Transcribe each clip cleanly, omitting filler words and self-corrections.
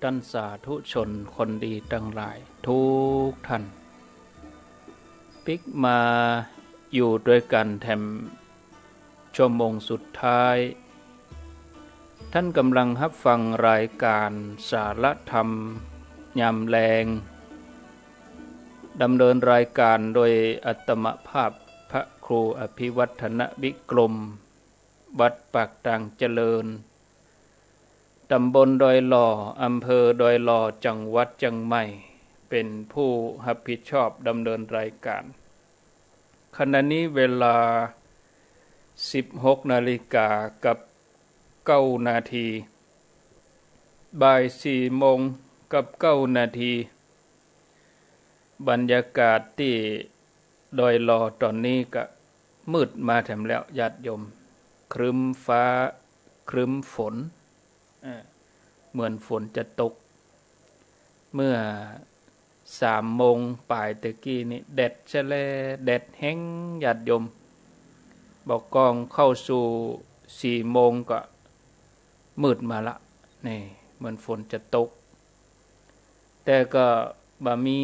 ท่านสาธุชนคนดีทั้งหลายทุกท่านปิกมาอยู่ด้วยกันแถมชั่วโมงสุดท้ายท่านกำลังรับฟังรายการสารธรรมยามแลงดำเนินรายการโดยอัตมภาพพระครูอภิวัฒนวิกรมวัดปากต่างเจริญตำบลดอยหล่ออำเภอดอยหล่อจังหวัดเชียงใหม่เป็นผู้รับผิดชอบดำเนินรายการขณะนี้เวลา 16 นาฬิกากับ9 นาทีบ่าย 4 โมงกับ9 นาทีบรรยากาศที่ดอยหล่อตอนนี้ก็มืดมาแถมแล้วญาติโยมครึ้มฟ้าครึ้มฝนเหมือนฝนจะตกเมื่อ3 โมงปลายตะกี้นี่แดดแฉลแดดแห้งญาติโยมบอกกองเข้าสู่4 โมงก็มืดมาละนี่เหมือนฝนจะตกแต่ก็บ่มี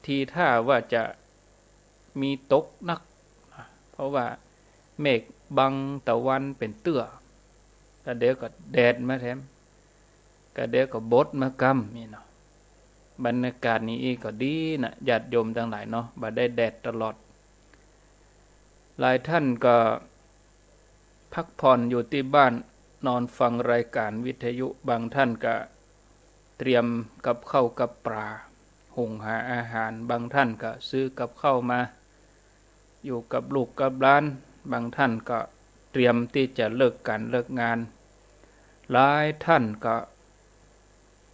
ทีท่าว่าจะมีตกนักเพราะว่าเมฆบังตะวันเป็นเตื้อก็เดี๋ยวก็แดดมาแถมก็เดี๋ยวก็บดมากำนี่เนาะบรรยากาศนี้ก็ดีนะญาติโยมทั้งหลายเนาะบ่ได้แดดตลอดหลายท่านก็พักผ่อนอยู่ที่บ้านนอนฟังรายการวิทยุบางท่านก็เตรียมกับข้าวกับปลาหุงหาอาหารบางท่านก็ซื้อกับข้าวมาอยู่กับลูกกับหลานบางท่านก็เตรียมที่จะเลิกการเลิกงานหลายท่านก็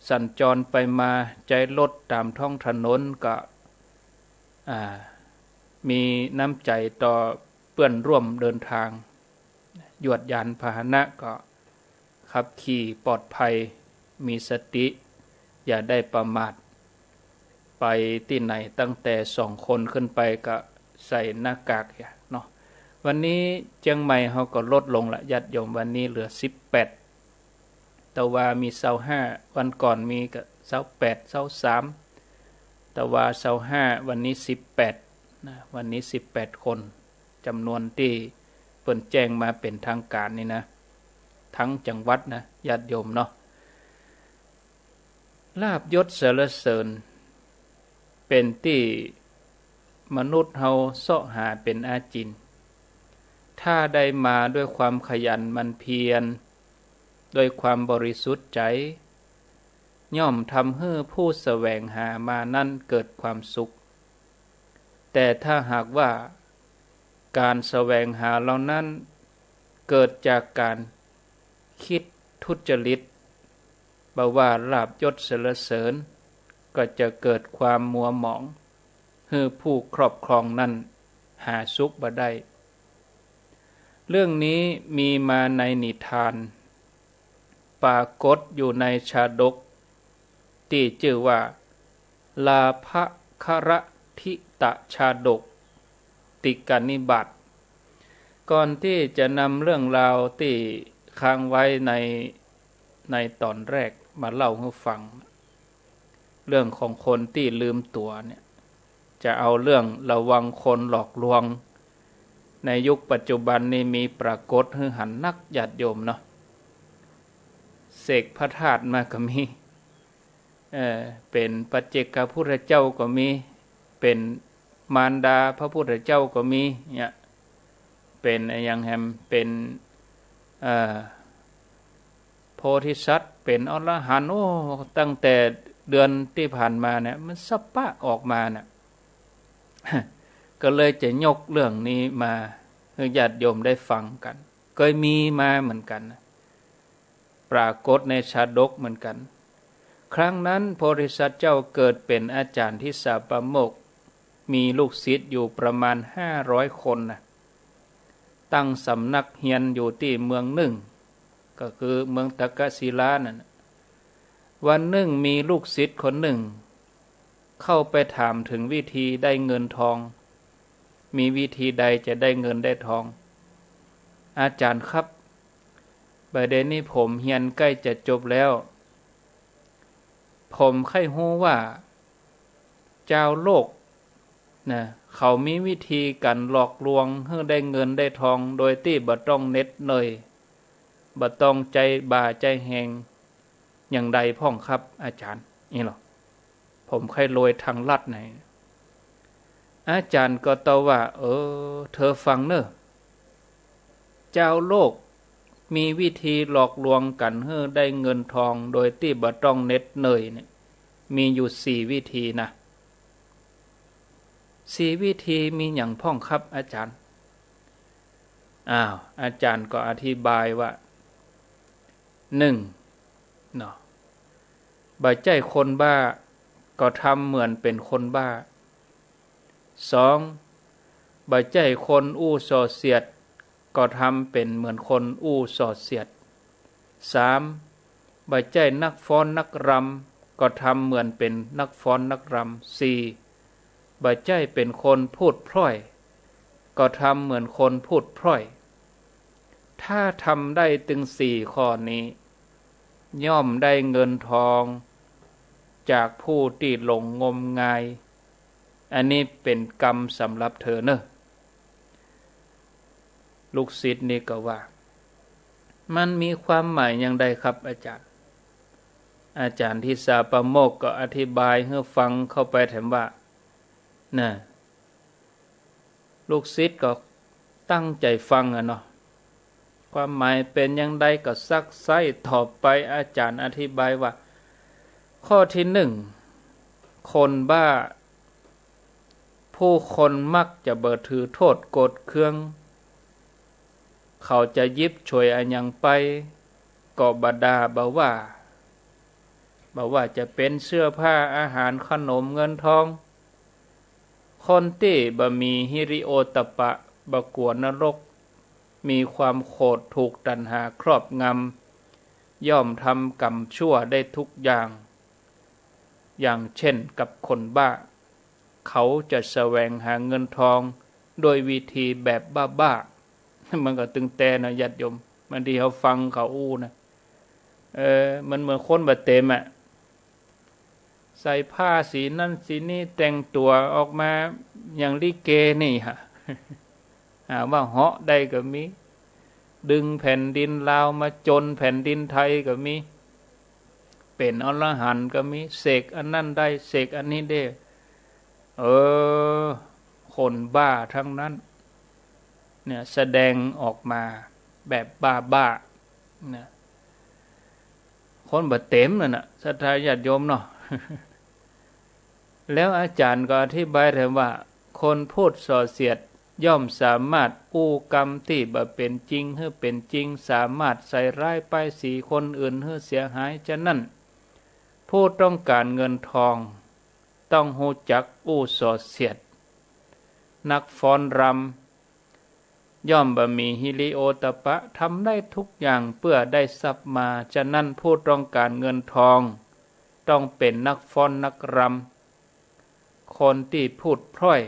สัญจรไปมาใจรถตามท้องถนนก็มีน้ำใจต่อเพื่อนร่วมเดินทางยวดยานพาหนะก็ขับขี่ปลอดภัยมีสติอย่าได้ประมาทไปที่ไหนตั้งแต่2 คนขึ้นไปก็ใส่หน้ากากเนาะวันนี้เชียงใหม่เขาก็ลดลงละญาติโยมวันนี้เหลือ18แต่ว่ามี25วันก่อนมีก็28 23แต่ว่า25วันนี้18นะวันนี้18 คนจำนวนที่เพิ่นแจ้งมาเป็นทางการนี่นะทั้งจังหวัดนะญาติโยมเนาะลาภยศสรรเสริญเป็นที่มนุษย์เฮาเสาะหาเป็นอาจินถ้าได้มาด้วยความขยันหมั่นเพียรด้วยความบริสุทธิ์ใจย่อมทำให้ผู้แสวงหามานั้นเกิดความสุขแต่ถ้าหากว่าการแสวงหาเหล่านั้นเกิดจากการคิดทุจริตบ่ว่าลาภยศสรรเสริญก็จะเกิดความมัวหมองให้ผู้ครอบครองนั้นหาสุขบ่ได้เรื่องนี้มีมาในนิทานปรากฏอยู่ในชาดกที่ชื่อว่าลาภครทิตชาดกติกนิบัติก่อนที่จะนำเรื่องราวที่ค้างไว้ในตอนแรกมาเล่าให้ฟังเรื่องของคนที่ลืมตัวเนี่ยจะเอาเรื่องระวังคนหลอกลวงในยุคปัจจุบันนี้มีปรากฏให้หันนักญาติโยมเนาะเสกพระธาตุมาก็มีเป็นปัจเจกพุทธเจ้าก็มีเป็นมารดาพระพุทธเจ้าก็มีเนี่ยเป็นอย่างแฮมเป็นโพธิสัตว์เป็นอรหันต์โอ้ตั้งแต่เดือนที่ผ่านมาเนี่ยมันสับปะออกมาเนี่ย ก็เลยจะยกเรื่องนี้มาให้ญาติโยมได้ฟังกันเคยมีมาเหมือนกันปรากฏในชาดกเหมือนกันครั้งนั้นโพธิสัตว์เจ้าเกิดเป็นอาจารย์ที่สาปโมกข์มีลูกศิษย์อยู่ประมาณ500 คนนะตั้งสำนักเรียนอยู่ที่เมืองหนึ่งก็คือเมืองตะกศิลานั่นวันหนึ่งมีลูกศิษย์คนหนึ่งเข้าไปถามถึงวิธีได้เงินทองมีวิธีใดจะได้เงินได้ทองอาจารย์ครับประเด็นนี้ผมเรียนใกล้จะจบแล้ว ผมใครฮู้ว่าเจ้าโลกนะเขามีวิธีการหลอกลวงให้ได้เงินได้ทองโดยที่บ่ต้องเน็ดเนยบ่ต้องใจบ่าใจแหงอย่างใดพ่องครับอาจารย์นี่หรอผมใครโรยทางลัดไหนอาจารย์ก็ตอบว่าเธอฟังเนอะเจ้าโลกมีวิธีหลอกลวงกันให้ได้เงินทองโดยที่บ่ต้องเน็ดเนยเนี่ยมีอยู่4 วิธีนะ4 วิธีมีอย่างพ่องครับอาจารย์อาจารย์ก็อธิบายว่า1เนาะบ่ใจคนบ้าก็ทำเหมือนเป็นคนบ้า2บ่ใจคนอู้ส่อเสียดก็ทำเป็นเหมือนคนอู้ส่อเสียด3บ่ใจนักฟ้อนนักรำก็ทำเหมือนเป็นนักฟ้อนนักรำ4บ่ใจเป็นคนพูดพร่อยก็ทำเหมือนคนพูดพร่อยถ้าทำได้ถึง4 ข้อนี้ย่อมได้เงินทองจากผู้ที่หลงงมงายอันนี้เป็นกรรมสำหรับเธอเนอะลูกศิษย์นี่ก็ว่ามันมีความหมายอย่างใดครับอาจารย์ที่สาปโมกข์ก็อธิบายให้ฟังเข้าไปแถมว่าน่ะลูกศิษย์ก็ตั้งใจฟังเนาะความหมายเป็นอย่างใดก็ซักไซ้ตอบไปอาจารย์อธิบายว่าข้อที่1คนบ้าผู้คนมักจะเบิดถือโทษโกรธเคืองเขาจะยิบฉวยอันยังไปก็บดาบ่ว่าจะเป็นเสื้อผ้าอาหารขนมเงินทองคนที่บ่มีหิริโอตปะบ่กลัวนรกมีความโกรธถูกตัณหาครอบงำย่อมทำกรรมชั่วได้ทุกอย่างเช่นกับคนบ้าเขาจะแสวงหาเงินทองโดยวิธีแบบบ้าๆมันก็ตึงแต่นะญาติโยมบางทีเขาฟังเขาอู้นะมันเหมือนคนบ่เต็มใส่ผ้าสีนั่นสีนี้แต่งตัวออกมาอย่างลิเกนี่ฮะว่าเหาะได้ก็มีดึงแผ่นดินลาวมาจนแผ่นดินไทยก็มีเป็นอรหันต์ก็มีเสกอันนั้นได้เสกอันนี้ได้คนบ้าทั้งนั้นเนี่ยแสดงออกมาแบบบ้าเนี่ยคนบ่เต็มน่ะศรัทธาญาติโยมเนาะ แล้วอาจารย์ก็อธิบายถึงว่าคนพูดส่อเสียดย่อมสามารถอู้กรรมที่บ่เป็นจริงให้เป็นจริงสามารถใส่ร้ายป้ายสีคนอื่นให้เสียหายฉะนั้นผู้ต้องการเงินทองต้องรู้จักอู้ส่อเสียดนักฟ้อนรำย่อมบ่มีหิริโอตปะทำได้ทุกอย่างเพื่อได้ทรัพย์มาฉะนั้นผู้ต้องการเงินทองต้องเป็นนักฟ้อนนักรำคนที่พูดพร่อย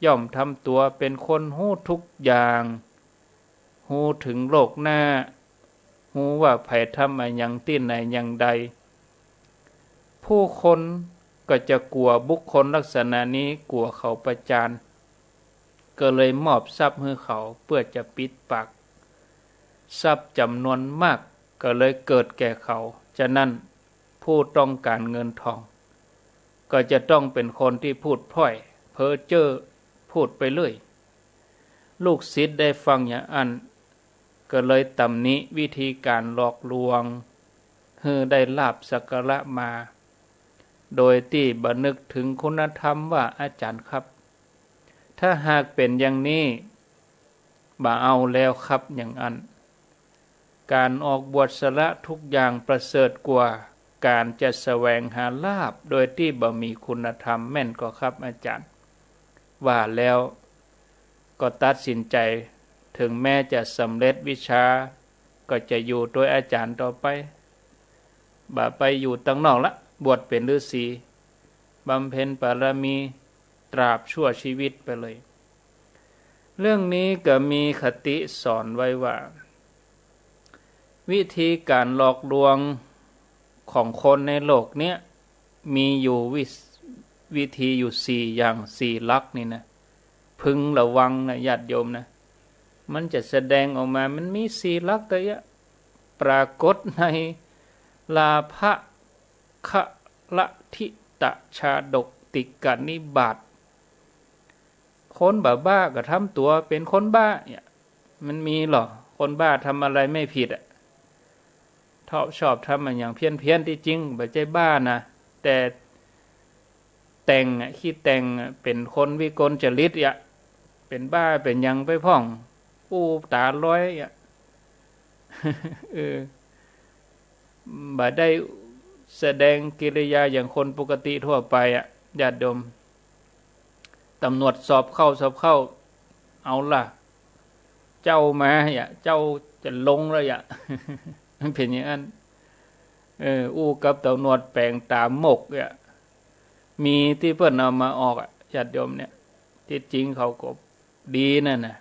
ย่อมทำตัวเป็นคนหู้ทุกอย่างหู้ถึงโลกหน้าหู้ว่าไผทำอะไรอย่างที่ไหนอย่างใดผู้คนก็จะกลัวบุคคลลักษณะนี้กลัวเขาประจานก็เลยมอบทรัพย์ให้เขาเพื่อจะปิดปากทรัพย์จำนวนมากก็เลยเกิดแก่เขาฉะนั้นผู้ต้องการเงินทองก็จะต้องเป็นคนที่พูดพร่อยเพ้อเจ้อพูดไปเรื่อยลูกศิษย์ได้ฟังอย่างอันก็เลยตำหนิวิธีการหลอกลวงให้ได้ลาภสักการะมาโดยที่บ่นึกถึงคุณธรรมว่าอาจารย์ครับถ้าหากเป็นอย่างนี้บ่เอาแล้วครับอย่างอันการออกบวชสละทุกอย่างประเสริฐกว่าการจะแสวงหาลาภโดยที่บ่มีคุณธรรมแม่นก็ครับอาจารย์ว่าแล้วก็ตัดสินใจถึงแม้จะสำเร็จวิชาก็จะอยู่โดยอาจารย์ต่อไปบ่ไปอยู่ตั้งนอกละบวชเป็นฤาษีบำเพ็ญบารมีตราบชั่วชีวิตไปเลยเรื่องนี้ก็มีคติสอนไว้ว่าวิธีการหลอกลวงของคนในโลกเนี้ย มีอยู่วิธีอยู่4 อย่าง4 ลักษณ์นี่นะพึงระวังนะญาติโยมนะมันจะแสดงออกมามันมี4 ลักษณ์ตัวเยอะปรากฏในลาภคะละทิตะชาดกติกานิบาตคนบ้าก็ทำตัวเป็นคนบ้าเนี่ยมันมีหรอคนบ้าทำอะไรไม่ผิดอ่ะชอบทำมันอย่างเพี้ยนที่จริงไม่ใช่บ้านะแต่แต่งขี้แต่งเป็นคนวิกลจริตอ่ะเป็นบ้าเป็นยังไปพ่องอู้ตาลอยอ่ะบ่ได้แสดงกิริยาอย่างคนปกติทั่วไปอ่ะญาติโยมตำรวจสอบเข้าเอาล่ะเจ้ามาอ่ะเจ้าจะลงแล้วอ่ะมันเป็นอย่างนั้นอู้กับตำรวจแปลงตามหมกอ่ะมีที่เพิ่นเอามาออกอ่ะญาติโยมเนี่ยที่จริงเขาก็ดีนั่นน่ะ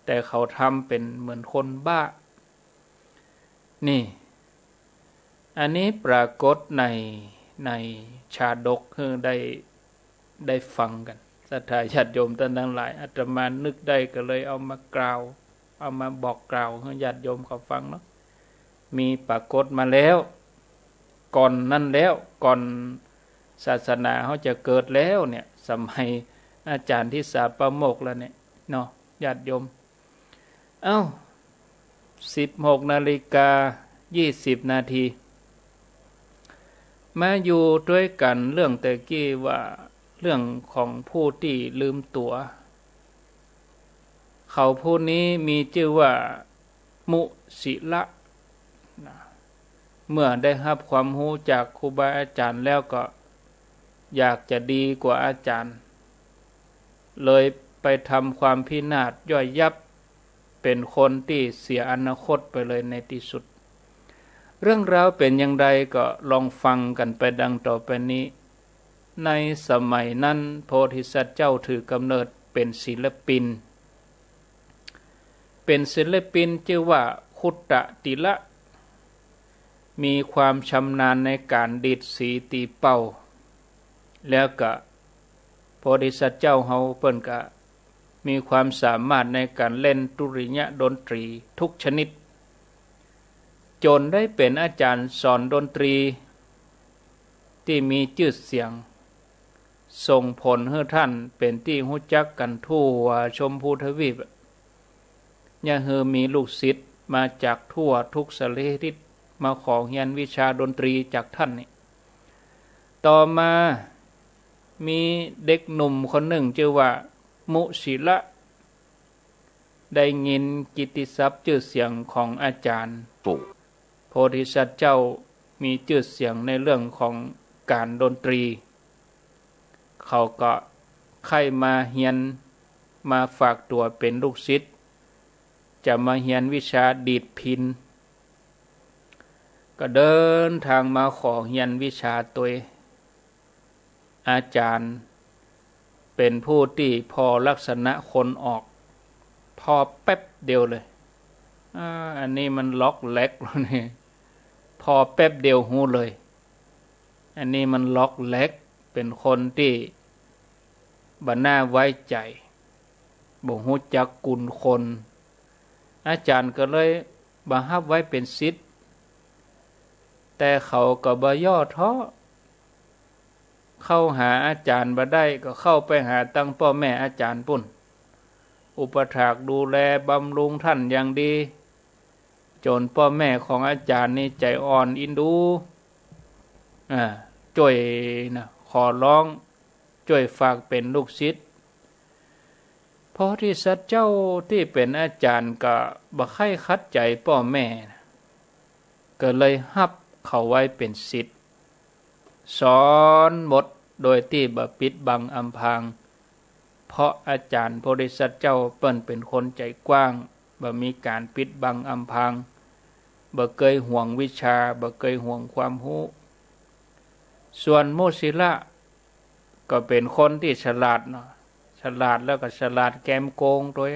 แต่เขาทำเป็นเหมือนคนบ้านี่อันนี้ปรากฏในชาดกคือได้ฟังกันศรัทธาญาติโยมท่านทั้งหลายอาตมานึกได้ก็เลยเอามากล่าวเอามาบอกกล่าวให้ญาติโยมเขาฟังเนาะมีปรากฏมาแล้วก่อนนั้นแล้วก่อนศาสนาเขาจะเกิดแล้วเนี่ยสมัยอาจารย์ที่สาประโมกแล้วเนี่ยเนาะญาติโยม16:20 นาทีมาอยู่ด้วยกันเรื่องแต่กี้ว่าเรื่องของผู้ที่ลืมตัวเขาผู้นี้มีชื่อว่ามุสิละเมื่อได้รับความรู้จากครูบาอาจารย์แล้วก็อยากจะดีกว่าอาจารย์เลยไปทำความพินาศย่อยยับเป็นคนที่เสียอนาคตไปเลยในที่สุดเรื่องราวเป็นอย่างไรก็ลองฟังกันไปดังต่อไปนี้ในสมัยนั้นโพธิสัตว์เจ้าถือกำเนิดเป็นศิลปินชื่อว่าคุตตติละมีความชำนาญในการดีดสีตีเป่าแล้วก็โพธิสัตว์เจ้าเฮาเปิ้นก็มีความสามารถในการเล่นดุริยดนตรีทุกชนิดจนได้เป็นอาจารย์สอนดนตรีที่มีชื่อเสียงส่งผลให้ท่านเป็นที่รู้จักกันทั่วชมพูทวีปยังมีลูกศิษย์มาจากทั่วทุกสารทิศมาขอเรียนวิชาดนตรีจากท่านนี่ต่อมามีเด็กหนุ่มคนหนึ่งชื่อว่ามุสิละได้ยินกิตติศัพท์ชื่อเสียงของอาจารย์โพธิสัตว์เจ้ามีชื่อเสียงในเรื่องของการดนตรีเขาก็ใครมาเรียนมาฝากตัวเป็นลูกศิษย์จะมาเรียนวิชาดีดพิณก็เดินทางมาขอเรียนวิชาตัวอาจารย์เป็นผู้ที่พอลักษณะคนออกพอแป๊บเดียวเลยอันนี้มันล็อกแล็กแล้วนี่พอแป๊บเดียวหูเลยอันนี้มันล็อกแล็กเป็นคนที่บ่น่าไว้ใจบ่ฮู้จักกุลคนอาจารย์ก็เลยบังคับไว้เป็นศิษย์แต่เขาก็บ่ย่อท้อเข้าหาอาจารย์บ่ได้ก็เข้าไปหาตั้งพ่อแม่อาจารย์ปุ่นอุปถากดูแลบำรุงท่านอย่างดีจนพ่อแม่ของอาจารย์นี่ใจอ่อนอินดูช่วยนะขอร้องช่วยฝากเป็นลูกศิษย์โพธิสัตว์เจ้าที่เป็นอาจารย์ก็บ่ใคร่คัดใจพ่อแม่ก็เลยรับเขาไว้เป็นศิษย์สอนหมดโดยที่บ่ปิดบังอำพรางเพราะอาจารย์โพธิสัตว์เจ้าเปิ้นเป็นคนใจกว้างบ่มีการปิดบังอำพรางบ่เคยห่วงวิชาบ่เคยห่วงความรู้ส่วนมุสิละก็เป็นคนที่ฉลาดเนาะฉลาดแล้วก็ฉลาดแกมโกงด้วย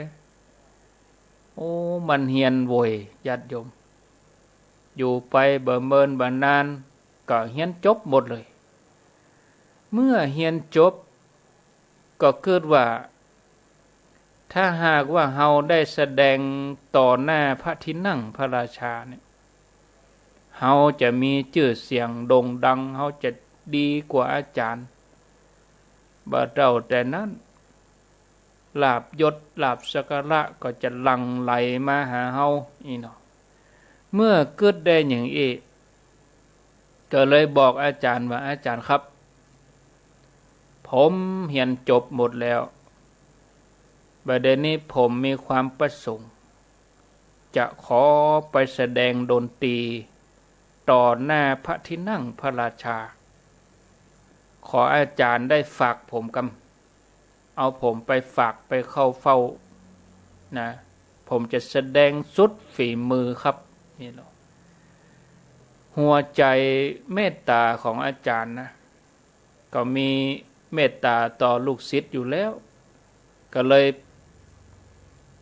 มันเฮียนโวยญาติโยมอยู่ไปบ่เมินบ่นานก็เฮียนจบหมดเลย เมื่อเรียนจบก็เกิดว่าถ้าหากว่าเฮาได้แสดงต่อหน้าพระที่นั่งพระราชาเนี่ยเฮาจะมีชื่อเสียงโด่งดังเฮาจะดีกว่าอาจารย์บ่เท่าแต่นั้นลาภยศลาภสักการะก็จะหลั่งไหลมาหาเฮาอีเนาะเมื่อเกิดได้อย่างนี้ก็เลยบอกอาจารย์ว่าอาจารย์ครับผมเรียนจบหมดแล้วบัดเดี๋ยวนี้ผมมีความประสงค์จะขอไปแสดงดนตรีต่อหน้าพระที่นั่งพระราชาขออาจารย์ได้ฝากผมกำเอาผมไปฝากไปเข้าเฝ้านะผมจะแสดงสุดฝีมือครับนี่เนาะหัวใจเมตตาของอาจารย์นะก็มีเมตตาต่อลูกศิษย์อยู่แล้วก็เลย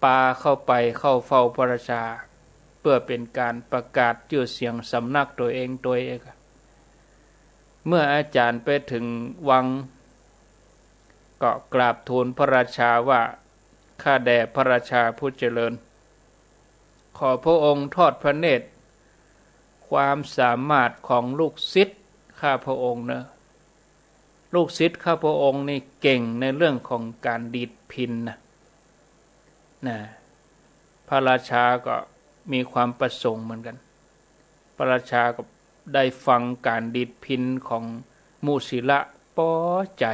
ปาเข้าไปเข้าเฝ้าพระราชาเพื่อเป็นการประกาศชื่อเสียงสำนักตัวเองเมื่ออาจารย์ไปถึงวังก็กราบทูลพระราชาว่าข้าแด่พระราชาผู้เจริญขอพระองค์ทอดพระเนตรความสามารถของลูกศิษย์ข้าพระองค์นะลูกศิษย์ข้าพระองค์นี่เก่งในเรื่องของการดีดพิณนะพระราชาก็มีความประสงค์เหมือนกันพระราชาก็ได้ฟังการดีดพิณของมุสิละป้อใจ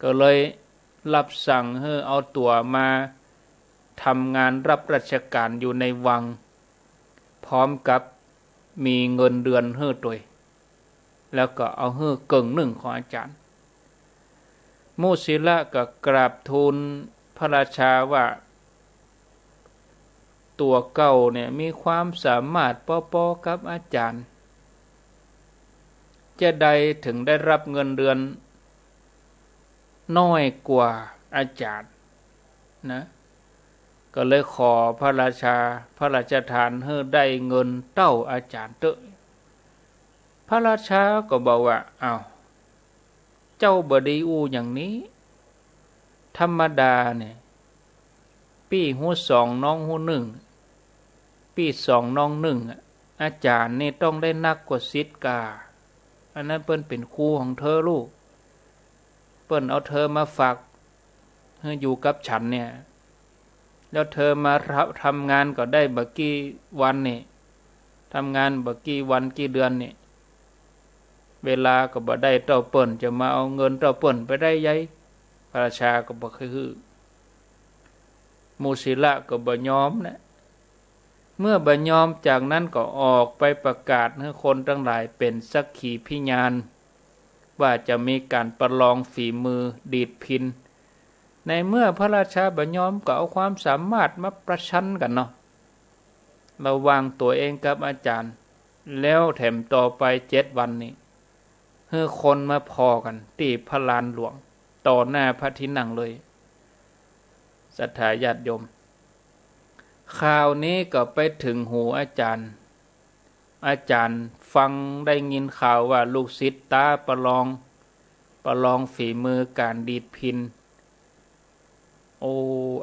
ก็เลยรับสั่งให้เอาตัวมาทำงานรับราชการอยู่ในวังพร้อมกับมีเงินเดือนให้ตัวแล้วก็เอาให้เกิงหนึ่งของอาจารย์มุสิละก็กราบทูลพระราชาว่าตัวเก่าเนี่ยมีความสามารถปอๆกับอาจารย์จะใดถึงได้รับเงินเดือนน้อยกว่าอาจารย์นะก็เลยขอพระราชาพระราชทานให้ได้เงินเต้าอาจารย์เตอะพระราชาก็บอกว่าอ้าวเจ้าบดีอูอย่างนี้ธรรมดาเนี่ยปีหูสองน้องหูหนึ่งปีสองน้องหนึ่งอาจารย์นี่ต้องได้นักกว่าศิษย์กาอันนั้นเปิ้นเป็นครูของเธอลูกเปิ้นเอาเธอมาฝากให้อยู่กับฉันเนี่ยแล้วเธอมาทำงานก็ได้บักกี่วันนี่ทำงานบักกี่วันกี่เดือนนี่เวลาก็บ่ได้เต้าเปิ้นจะมาเอาเงินเต้าเปิ้นไปได้ไยพระราชาก็บ่คือมุสิละก็บ่ยอมนะเมื่อบ่ยอมจากนั้นก็ออกไปประกาศให้คนทั้งหลายเป็นสักขีพยานว่าจะมีการประลองฝีมือดีดพิณในเมื่อพระราชาบ่ยอมก็เอาความสามารถมาประชันกันเนาะระหว่างตัวเองกับอาจารย์แล้วแถมต่อไป7 วันนี้ให้คนมาพอกันที่พระลานหลวงต่อหน้าพระที่นั่งเลยศรัทธาญาติโยมข่าวนี้ก็ไปถึงหูอาจารย์ฟังได้ยินข่าวว่าลูกศิษย์ตาประลองฝีมือการดีดพิณ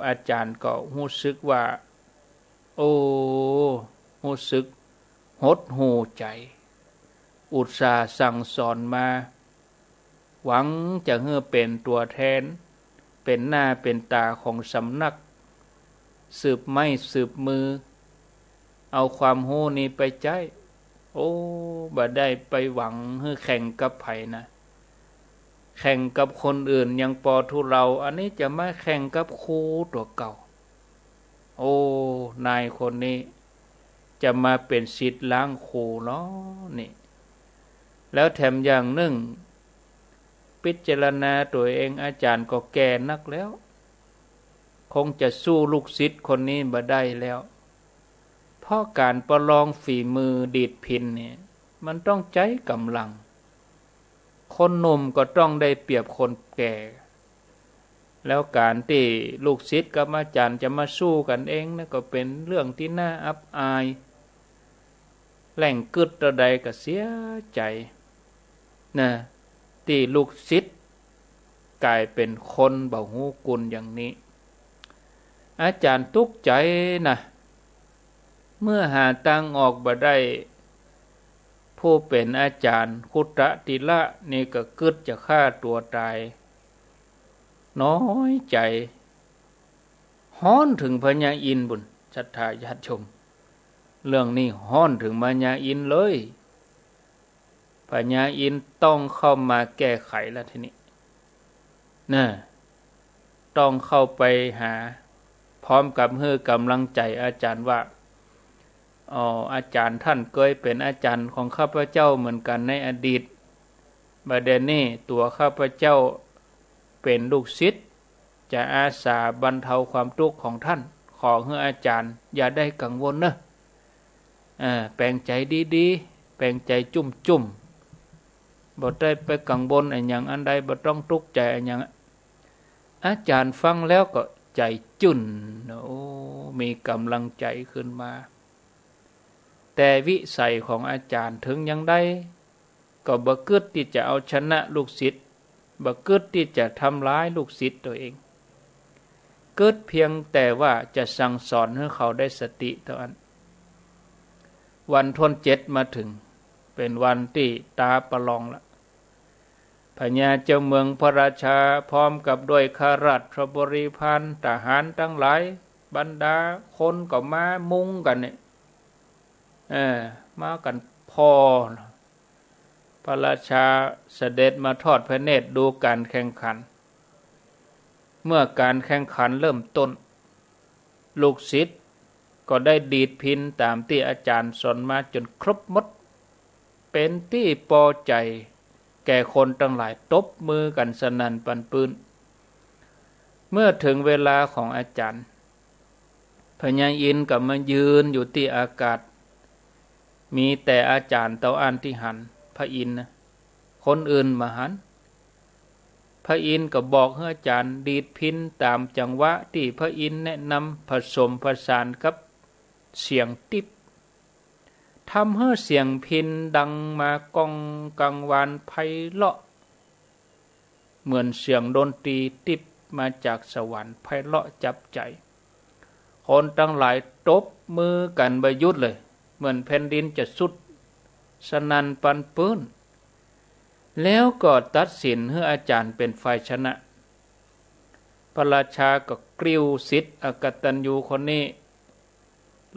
อาจารย์ก็รู้สึกว่ารู้สึกหดหู่ใจอุตส่าห์สั่งสอนมาหวังจะให้เป็นตัวแทนเป็นหน้าเป็นตาของสำนักสืบไม้สืบมือเอาความโหนี้ไปใจบ่ได้ไปหวังให้แข่งกับไผนะแข่งกับคนอื่นยังปอทุเราอันนี้จะมาแข่งกับครูตัวเก่านายคนนี้จะมาเป็นศิษย์ล้างครูเนาะนี่แล้วแถมอย่างหนึ่งพิจารณาตัวเองอาจารย์ก็แก่นักแล้วคงจะสู้ลูกศิษย์คนนี้บ่ได้แล้วเพราะการประลองฝีมือดีดพิณเนี่ยมันต้องใช้กำลังคนหนุ่มก็ต้องได้เปรียบคนแก่แล้วการที่ลูกศิษย์กับอาจารย์จะมาสู้กันเองนะก็เป็นเรื่องที่น่าอับอายแหล่งกึดระใดก็เสียใจ นะที่ลูกศิษย์กลายเป็นคนบ่ฮู้กุลอย่างนี้อาจารย์ตุกใจนะเมื่อหาตังออกบ่ได้ผู้เป็นอาจารย์คุตติละนี่ก็กึดจะฆ่าตัวตายน้อยใจฮ้อนถึงพญาอินทร์บุญศรัทธาญาติชมเรื่องนี้ฮ้อนถึงพญาอินทร์เลยพญาอินทร์ต้องเข้ามาแก้ไขแล้วทีนี้นะต้องเข้าไปหาพร้อมกับให้กำลังใจอาจารย์ว่าอาจารย์ท่านเคยเป็นอาจารย์ของข้าพเจ้าเหมือนกันในอดีตบัดเดี๋ยวนี้ตัวข้าพเจ้าเป็นลูกศิษย์จะอาสาบรรเทาความทุกข์ของท่านขอให้อาจารย์อย่าได้กังวลนะแปลงใจดีๆแปลงใจจุ่มๆบ่ได้ไปกังวลอย่างอันใดบ่ต้องทุกข์ใจอย่างอาจารย์ฟังแล้วก็ใจจุ่นโอ้มีกำลังใจขึ้นมาแต่วิสัยของอาจารย์ถึงยังได้ก็บ่กึดที่จะเอาชนะลูกศิษย์บ่กึดที่จะทำร้ายลูกศิษย์ตัวเองกึดเพียงแต่ว่าจะสั่งสอนให้เขาได้สติเท่านั้นวันทน7มาถึงเป็นวันที่ตาประลองละพญาเจ้าเมืองพระราชาพร้อมกับด้วยข้าราชบริพารทหารทั้งหลายบรรดาคนก็มามุงกันเนี่ยมากันพอพระราชาเสด็จมาทอดพระเนตรดูการแข่งขันเมื่อการแข่งขันเริ่มต้นลูกศิษย์ก็ได้ดีดพิณตามที่อาจารย์สอนมาจนครบหมดเป็นที่พอใจแก่คนทั้งหลายตบมือกันสนั่นปันปืนเมื่อถึงเวลาของอาจารย์พญาอินทร์ก็มายืนอยู่ที่อากาศมีแต่อาจารย์เต้าอั้นที่หันพระอินทร์นะคนอื่นมาหันพระอินทร์ก็บอกให้อาจารย์ดีดพิณตามจังหวะที่พระอินทร์แนะนำผสมผสานกับเสียงติ๊บทำให้เสียงพิณดังมากองกังวานไพเราะเหมือนเสียงดนตรีติ๊บมาจากสวรรค์ไพเราะจับใจคนทั้งหลายตบมือกันบยุทธเลยเหมือนแผ่นดินจะสุดสนั่นปันปื้นแล้วก็ตัดสินให้อาจารย์เป็นฝ่ายชนะพระราชาก็กริ้วศิษย์อกตัญญูคนนี้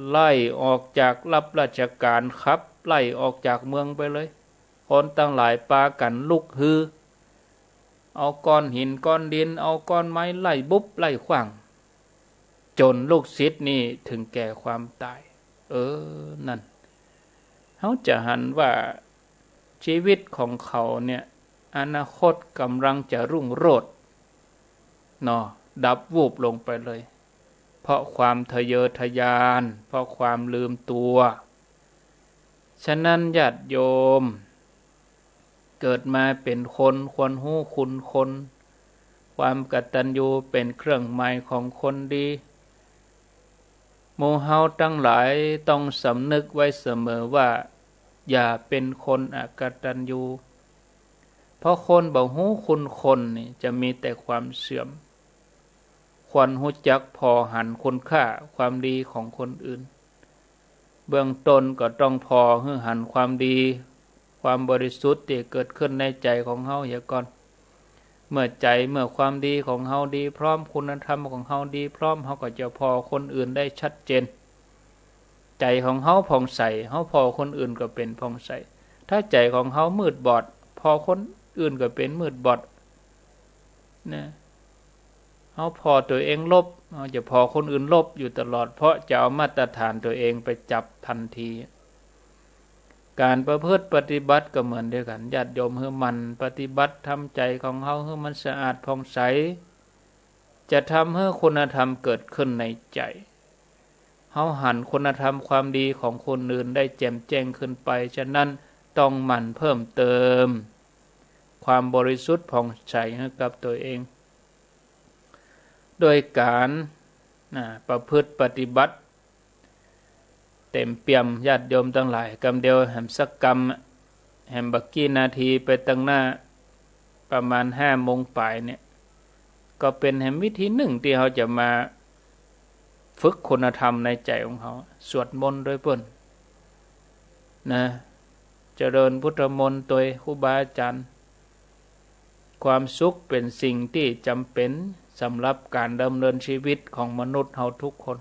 ไล่ออกจากรับราชการครับไล่ออกจากเมืองไปเลยคนตั้งหลายปากันลุกฮือเอาก้อนหินก้อนดินเอาก้อนไม้ไล่บุบไล่ขว้างจนลูกศิษย์นี่ถึงแก่ความตายนั่นเขาจะหันว่าชีวิตของเขาเนี่ยอนาคตกำลังจะรุ่งโรจน์ดับวูบลงไปเลยเพราะความทะเยอทะยานเพราะความลืมตัวฉะนั้นญาติโยมเกิดมาเป็นคนควรหู้คุณคนความกตัญญูเป็นเครื่องหมายของคนดีหมู่เฮาทั้งหลายต้องสำนึกไว้เสมอว่าอย่าเป็นคนอกตัญญูเพราะคนบ่ฮู้คุณคนนี่จะมีแต่ความเสื่อมควรรู้จักพอหันคุณค่าความดีของคนอื่นเบื้องต้นก็ต้องพอหันความดีความบริสุทธิ์ที่เกิดขึ้นในใจของเฮาเสียก่อนเมื่อความดีของเฮาดีพร้อมคุณธรรมของเฮาดีพร้อมเฮาก็จะพอคนอื่นได้ชัดเจนใจของเฮาผ่องใสเฮาพอคนอื่นก็เป็นผ่องใสถ้าใจของเฮามืดบอดพอคนอื่นก็เป็นมืดบอดนะเฮาพอตัวเองลบเฮาจะพอคนอื่นลบอยู่ตลอดเพราะจะเอามาตรฐานตัวเองไปจับทันทีการประพฤติปฏิบัติก็เหมือนเดียวกันญาติโยมให้มันปฏิบัติทำใจของเฮาให้มันสะอาดผ่องใสจะทำให้คุณธรรมเกิดขึ้นในใจเฮาหันคุณธรรมความดีของคนอื่นได้แจ่มแจ้งขึ้นไปฉะนั้นต้องหมั่นเพิ่มเติมความบริสุทธิ์ผ่องใสให้กับตัวเองโดยการประพฤติปฏิบัติเต็มเปี่ยมญาติโยมทั้งหลายกำเดียวแห่งสักกรรม แฮมบักกี้นาทีไปตั้งหน้าประมาณ5 โมงปลายเนี่ยก็เป็นแฮมวิธีหนึ่งที่เขาจะมาฝึกคุณธรรมในใจของเขาสวดมนต์ด้วยเพิ่นนะเจริญพุทธมนต์โดยครูบาอาจารย์ความสุขเป็นสิ่งที่จำเป็นสำหรับการดำเนินชีวิตของมนุษย์เฮาทุกคน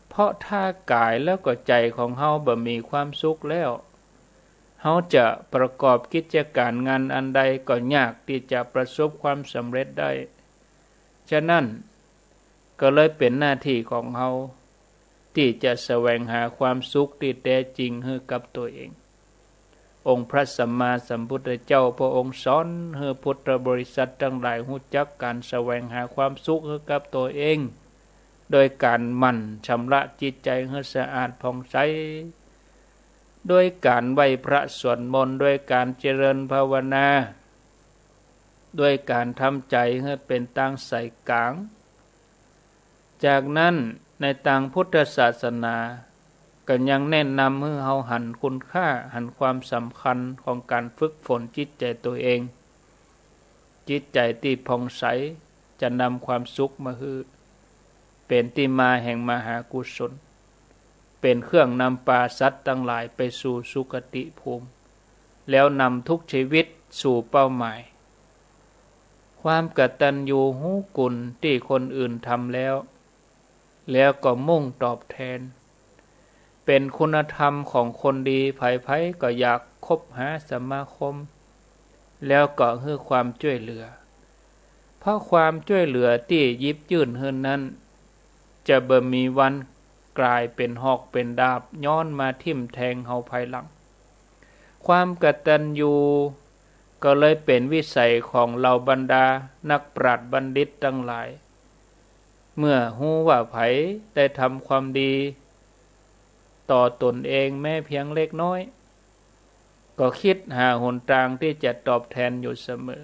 เพราะถ้ากายแล้วก็ใจของเฮาบ่มีความสุขแล้วเฮาจะประกอบกิจการงานอันใดก็ยากที่จะประสบความสำเร็จได้ฉะนั้นก็เลยเป็นหน้าที่ของเฮาที่จะแสวงหาความสุขที่แท้จริงให้กับตัวเององค์พระสัมมาสัมพุทธเจ้าพระองค์สอนให้พุทธบริษัททั้งหลายรู้จักการแสวงหาความสุขให้กับตัวเองโดยการหมั่นชำระจิตใจให้สะอาดผ่องใสโดยการไหว้พระสวดมนต์ด้วยการเจริญภาวนาด้วยการทำใจให้เป็นตั้งใส่กลางจากนั้นในทางพุทธศาสนาก็ยังแนะนำให้เฮาหันคุณค่าหันความสำคัญของการฝึกฝนจิตใจตัวเองจิตใจที่ผ่องใสจะนำความสุขมาให้เป็นที่มาแห่งมหากุศลเป็นเครื่องนำปาสัตว์ทั้งหลายไปสู่สุคติภูมิแล้วนำทุกชีวิตสู่เป้าหมายความกตัญญูรู้คุณที่คนอื่นทำแล้วก็มุ่งตอบแทนเป็นคุณธรรมของคนดีไผๆก็อยากคบหาสมาคมแล้วก็ให้ความช่วยเหลือเพราะความช่วยเหลือที่ยิบยื่นเฮือนนั้นจะบ่มีวันกลายเป็นหอกเป็นดาบย้อนมาทิ่มแทงเฮาภายหลังความกตัญญูก็เลยเป็นวิสัยของเหล่าบรรดานักปราชญ์บัณฑิตทั้งหลายเมื่อฮู้ว่าไผได้ทำความดีต่อตนเองแม้เพียงเล็กน้อยก็คิดหาหนทางที่จะตอบแทนอยู่เสมอ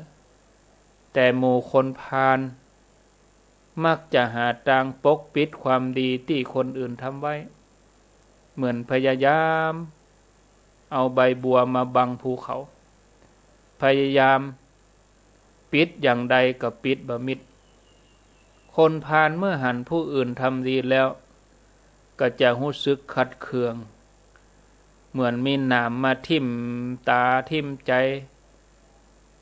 แต่หมู่คนพาลมักจะหาทางปกปิดความดีที่คนอื่นทำไว้เหมือนพยายามเอาใบบัวมาบังภูเขาพยายามปิดอย่างใดก็ปิดบ่มิดคนพาลเมื่อหันผู้อื่นทำดีแล้วก็จะรู้สึกขัดเคืองเหมือนมีหนามมาทิ่มตาทิ่มใจ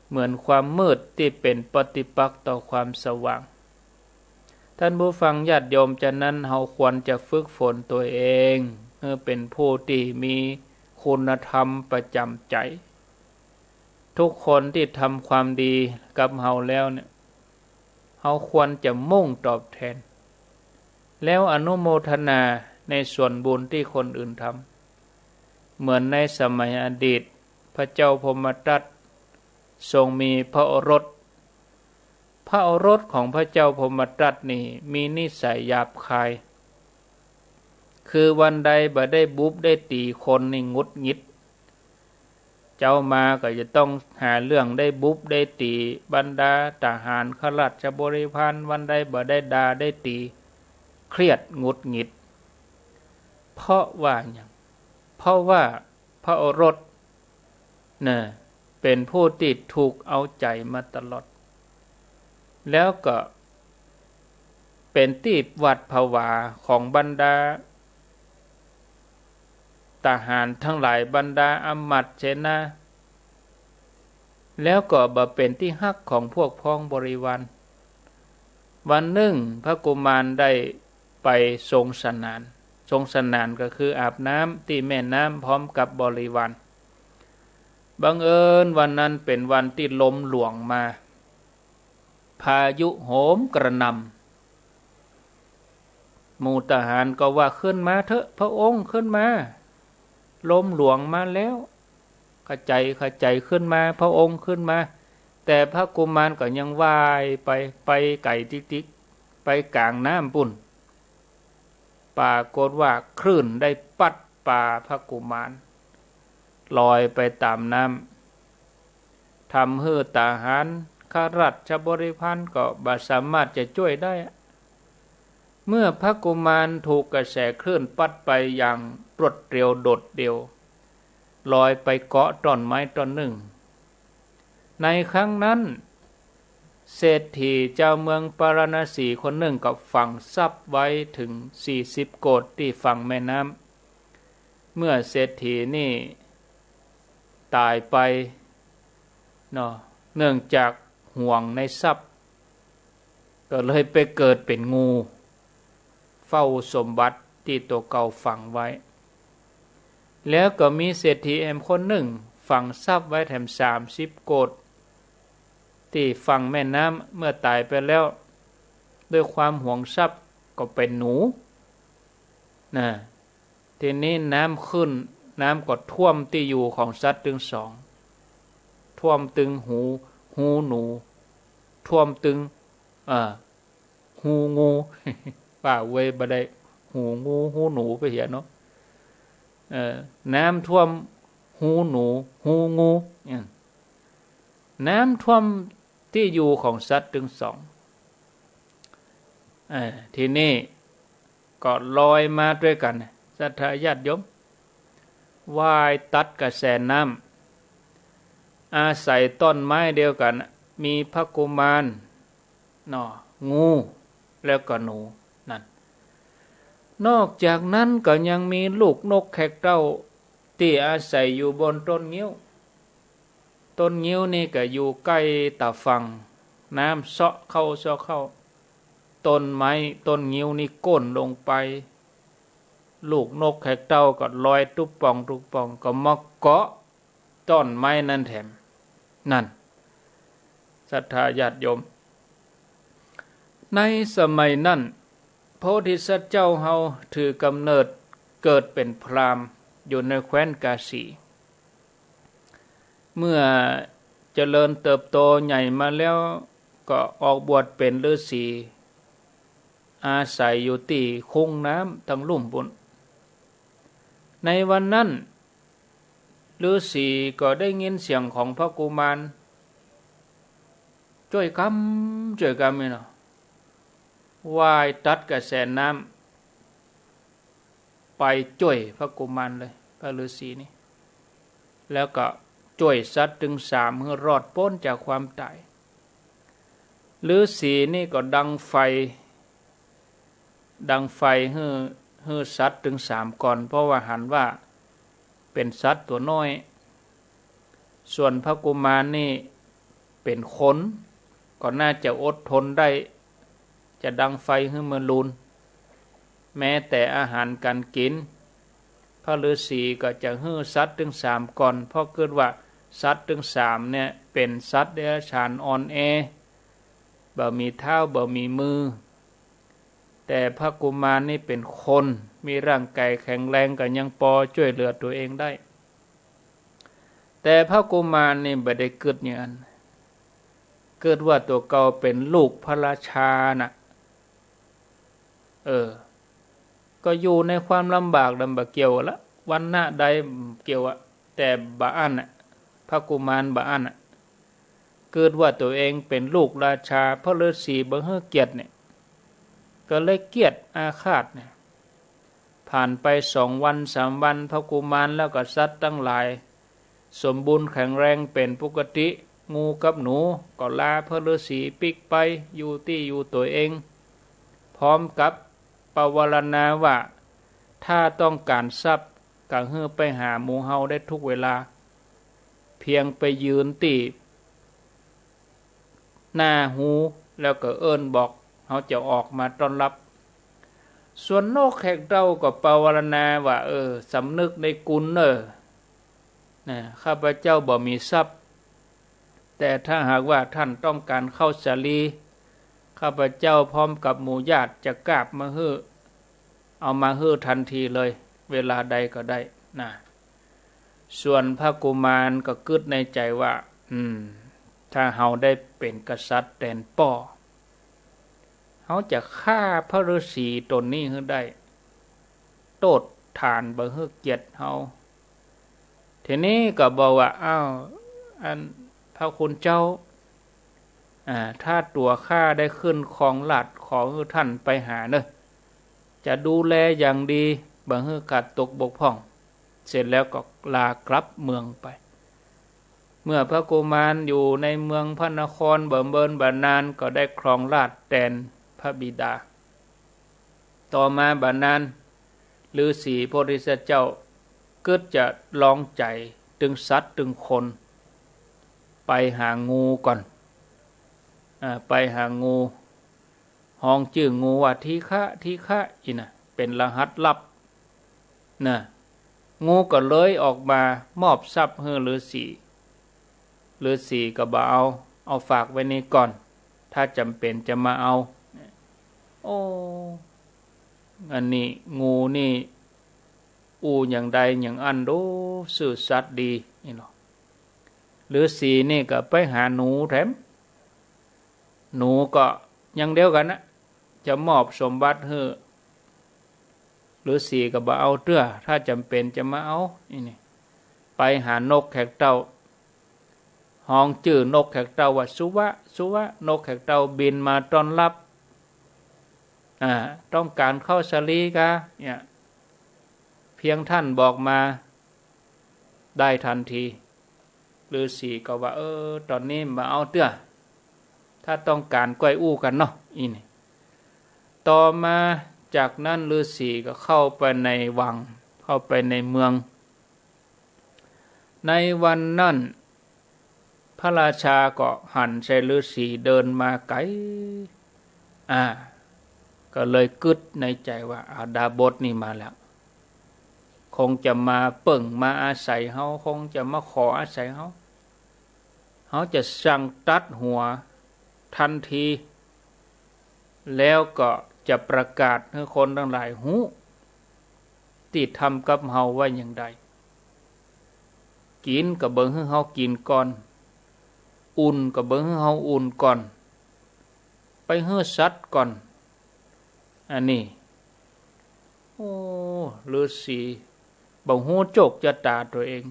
เหมือนความมืดที่เป็นปฏิปักษ์ต่อความสว่างท่านผู้ฟังญาติโยมฉะนั้นเราควรจะฝึกฝนตัวเองเพื่อเป็นผู้ที่มีคุณธรรมประจำใจทุกคนที่ทำความดีกับเราแล้วเนี่ยเราควรจะมุ่งตอบแทนแล้วอนุโมทนาในส่วนบุญที่คนอื่นทำเหมือนในสมัยอดีตพระเจ้าพมทัตทรงมีพระโอรสของพระเจ้าพมทัตนี่มีนิสัยหยาบคายคือวันใดบ่ได้บุบได้ตีคนนี่งุดหงิดเจ้ามาก็จะต้องหาเรื่องได้บุบได้ตีบรรดาทหารข้าราชบริพารวันใดบ่ได้ด่าได้ตีเครียดงุดหงิดเพราะว่าพระโอรสเนี่ยเป็นผู้ที่ถูกเอาใจมาตลอดแล้วก็เป็นที่หวาดผวาของบรรดาทหารทั้งหลายบรรดาอำมาตย์เสนาแล้วก็บ่เป็นที่ฮักของพวกพ้องบริวารวันหนึ่งพระกุมารได้ไปทรงสนานก็คืออาบน้ำที่แม่น้ำพร้อมกับบริวารบังเอิญวันนั้นเป็นวันที่ลมหลวงมาพายุโหมกระหน่ำหมู่ทหารก็ว่าขึ้นมาเถอะพระองค์ขึ้นมาลมหลวงมาแล้วขใจขึ้นมาพระองค์ขึ้นมาแต่พระกุมารก็ยังว่ายไปไก่ติ๊กไปกลางน้ำปุ่นปรากฏว่าคลื่นได้ปัดป่าพระกุมารลอยไปตามน้ำทำให้ทหารข้าราชบริพารก็บ่สามารถจะช่วยได้เมื่อพระกุมารถูกกระแสคลื่นปัดไปอย่างรวดเร็วโดดเดี่ยว ลอยไปเกาะต้นไม้ต้นหนึ่งในครั้งนั้นเศรษฐีเจ้าเมืองปาราณสีคนหนึ่งก็ฝังทรัพย์ไว้ถึง40 โกฏที่ฝั่งแม่น้ำเมื่อเศรษฐีนี่ตายไปเนาะเนื่องจากห่วงในทรัพย์ก็เลยไปเกิดเป็นงูเฝ้าสมบัติที่ตัวเก่าฝังไว้แล้วก็มีเศรษฐีคนหนึ่งฝังทรัพย์ไว้แถม30 โกฏที่ฝั่งแม่น้ำเมื่อตายไปแล้วด้วยความห่วงทรัพย์ก็เป็นหนูนะทีนี้น้ำขึ้นน้ำก็ท่วมที่อยู่ของสัตว์ถึงสองท่วมตึงหูหนูท่วมตึงหูงูป่าเวยบ่ได้หูงูหูหนูไปเหี้ยเนาะน้ำท่วมหูหนูหูงูน้ำท่วมที่อยู่ของสัตว์ถึงสองทีนี้ก็ลอยมาด้วยกันศรัทธาญาติโยมว่ายตัดกระแสน้ำอาศัยต้นไม้เดียวกันมีพระกุมารงูแล้วก็หนูนั่นนอกจากนั้นก็ยังมีลูกนกแขกเต้าที่อาศัยอยู่บนต้นงิ้วนี่ก็อยู่ใกล้ตาฝั่งน้ำเซาะเข้าต้นไม้ต้นงิ้วนี่ก้นลงไปลูกนกแขกเต้าก็ลอยตุ๊บป่องก็มาเกาะต้นไม้นั่นแถมนั่นศรัทธาญาติโยมในสมัยนั้นพระโพธิสัตว์เจ้าเฮาถือกำเนิดเกิดเป็นพราหมณ์อยู่ในแคว้นกาสีเมื่อเจริญเติบโตใหญ่มาแล้วก็ออกบวชเป็นฤาษีอาศัยอยู่ที่คุ้งน้ำทั้งลุ่มบุญในวันนั้นฤาษีก็ได้ยินเสียงของพระกุมารช่วยกำนี่เนาะว่ายตัดกระแสน้ำไปช่วยพระกุมารเลยพระฤาษีนี่แล้วก็ช่วยสัตว์ถึง3ให้รอดพ้นจากความตายฤาษีนี่ก็ดังไฟให้สัตว์ถึง3ก่อนเพราะว่าหันว่าเป็นสัตว์ตัวน้อยส่วนพระกุมารนี่เป็นคนก็น่าจะอดทนได้จะดังไฟให้มันลุนแม้แต่อาหารการกินพระฤาษีก็จะให้สัตว์ถึง3ก่อนเพราะเกิดว่าสัตว์ถึง3เนี่ยเป็นสัตว์เดรัจฉานอ่อนแอบ่มีเท้าบ่มีมือแต่พระกุมารนี่เป็นคนมีร่างกายแข็งแรงก็ยังพอช่วยเหลือตัวเองได้แต่พระกุมารนี่บ่ได้เกิดอย่างนั้นเกิดว่าตัวเก่าเป็นลูกพระราชาน่ะก็อยู่ในความลำบากเกี่ยวละวันหน้าใดเกี่ยวแต่บาอันพระกุมารบาอันเกิดว่าตัวเองเป็นลูกราชาพระฤาษีบ่ให้เกียรติเนี่ยก็เลยเกียรติอาฆาตเนี่ยผ่านไป2 วัน3 วันพระกุมารแล้วก็สัตว์ทั้งหลายสมบูรณ์แข็งแรงเป็นปกติงูกับหนูก็ลาพระฤาษีปิกไปอยู่ที่อยู่ตัวเองพร้อมกับปวารณาว่าถ้าต้องการทรัพย์ก็ให้ไปหาหมู่เฮาได้ทุกเวลาเพียงไปยืนที่หน้าหูแล้วก็เอิ้นบอกเขาจะออกมาต้อนรับส่วนนกแขกเต้าก็ปวารณาว่าสำนึกในกุลข้าพเจ้าบ่มีทรัพย์แต่ถ้าหากว่าท่านต้องการเข้าสาลีข้าพเจ้าพร้อมกับหมู่ญาติจะกราบมาเอามาทันทีเลยเวลาใดก็ได้ส่วนพระกุมารก็คิดในใจว่าถ้าเฮาได้เป็นกษัตริย์แทนป่อเฮาจะฆ่าพระฤาษีตนนี้ให้ได้โตดฐานบ่ให้เกียรติเฮาทีนี้ก็บอกว่าอันพระคุณเจ้าถ้าตัวข้าได้ขึ้นของหลัดขอให้ท่านไปหาจะดูแลอย่างดีบ่ให้ขาดตกบกพร่อง เสร็จแล้วก็ลากลับเมืองไปเมื่อพระกุมารอยู่ในเมืองพระนครเบิ่มบานานก็ได้ครองราชย์แทนพระบิดาต่อมาบานานฤาษีโพธิสัตว์เจ้าก็จะลองใจตึงสัตว์ตึงคนไปหางูก่อนไปหางูห้องชื่องูว่าทีฆะอีน่ะเป็นรหัสลับนะงูก็เลยออกมามอบทรัพย์ให้ฤาษีก็บ่เอาฝากไว้นี่ก่อนถ้าจำเป็นจะมาเอาโอ้อันนี้งูนี่อย่างใดอย่างอันโดซื่อสัตย์ดีนี่เนาะฤาษีนี่ก็ไปหาหนูแถมหนูก็ยังเดียวกันนะจะมอบสมบัติให้ฤาษีก็บ่เอาเตื้อถ้าจำเป็นจะมาเอานี่ไปหานกแขกเต่าห้องชื่อนกแขกเต่าว่าสุวะนกแขกเต่าบินมาต้อนรับต้องการเข้าสลีกะเนี่ยเพียงท่านบอกมาได้ทันทีฤาษีก็ว่าตอนนี้มาเอาเตื้อถ้าต้องการก้อยอู้กันเนาะนี่ต่อมาจากนั้นฤาษีก็เข้าไปในวังเข้าไปในเมืองในวันนั้นพระราชาก็หันใส่ฤาษีเดินมาไกลก็เลยกึดในใจว่าดาบทนี่มาแล้วคงจะมาเปิ่งมาอาศัยเฮาคงจะมาขออาศัยเฮาจะสั่งตัดหัวทันทีแล้วก็จะประกาศให้คนทั้งหลายหูที่ทำกับเฮาว่าอย่างใดกินก็เบิ่งให้เฮากินก่อนอุ่นก็เบิ่งให้เฮาอุ่นก่อนไปเฮือสัตว์ก่อนอันนี้ฤาษีบ่ฮู้โจกจะตาตัวเอง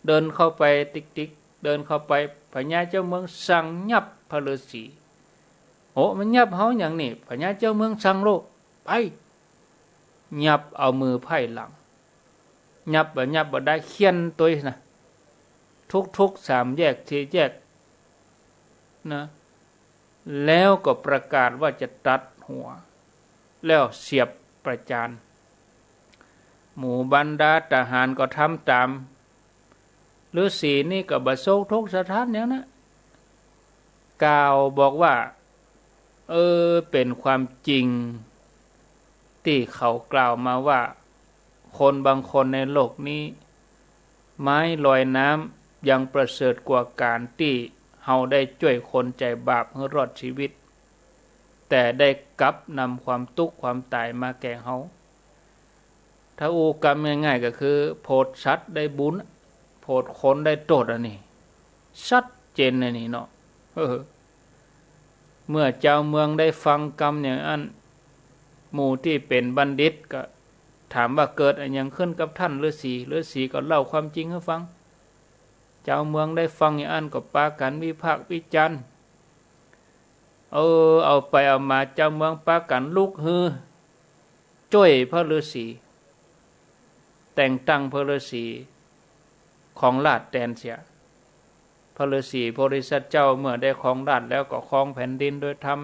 เดินเข้าไปติ๊กเดินเข้าไปพญาเจ้าเมืองสั่งยับพระฤาษีมันยับเฮาอย่างนี้พญาเจ้าเมืองสั่งโลกไปยับเอามือไพ่หลังยับบ่ได้เขียนตัวนะทุก3แยก4แยกนะแล้วก็ประกาศว่าจะตัดหัวแล้วเสียบประจานหมู่บรรดาทหารก็ทำตามฤาษีนี่ก็บ่โศกทุกสถานอย่างนั้นกล่าวบอกว่าเป็นความจริงที่เขากล่าวมาว่าคนบางคนในโลกนี้ไม้ลอยน้ำยังประเสริฐกว่าการที่เฮาได้ช่วยคนใจบาปให้รอดชีวิตแต่ได้กลับนำความทุกข์ความตายมาแก่เฮาถ้าอูกรรมง่ายๆก็คือโพดสัตว์ได้บุญโพดคนได้โทษอันนี้ชัดเจนอันนี้เนาะเมื่อเจ้าเมืองได้ฟังกรรมอย่างนั้นหมู่ที่เป็นบัณฑิตก็ถามว่าเกิดอะไรยังขึ้นกับท่านฤาษีก็เล่าความจริงให้ฟังเจ้าเมืองได้ฟังอย่างนั้นก็ปากันวิพากษ์วิจารณ์เอาไปเอามาเจ้าเมืองปากันลุกฮือจ้อยพระฤาษีแต่งตั้งพระฤาษีของราชย์แทนเสียพระฤาษีโพธิสัตว์เจ้าเมื่อได้ครองราชย์แล้วก็ครองแผ่นดินโดยธรรม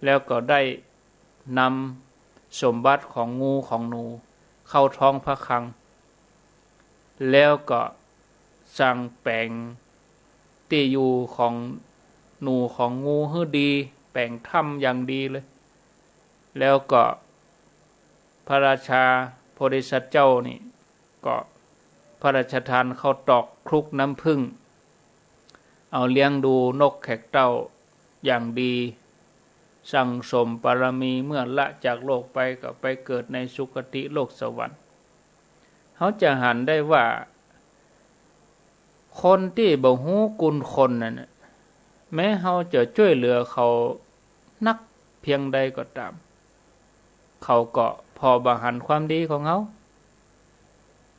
แล้วก็ได้นำสมบัติของงูของหนูเข้าท้องพระคลังแล้วก็สั่งแปลงที่อยู่ของหนูของงูให้ดีแปลงถ้ำอย่างดีเลยแล้วก็พระราชาโพธิสัตว์เจ้านี่ก็พระราชทานเข้าตอกคลุกน้ำผึ้งเอาเลี้ยงดูนกแขกเต้าอย่างดีสั่งสมบารมีเมื่อละจากโลกไปก็ไปเกิดในสุคติโลกสวรรค์เขาจะหันได้ว่าคนที่บ่ฮู้กุลคนนั่นแม้เขาจะช่วยเหลือเขานักเพียงใดก็ตามเขาก็พอบหันความดีของเขา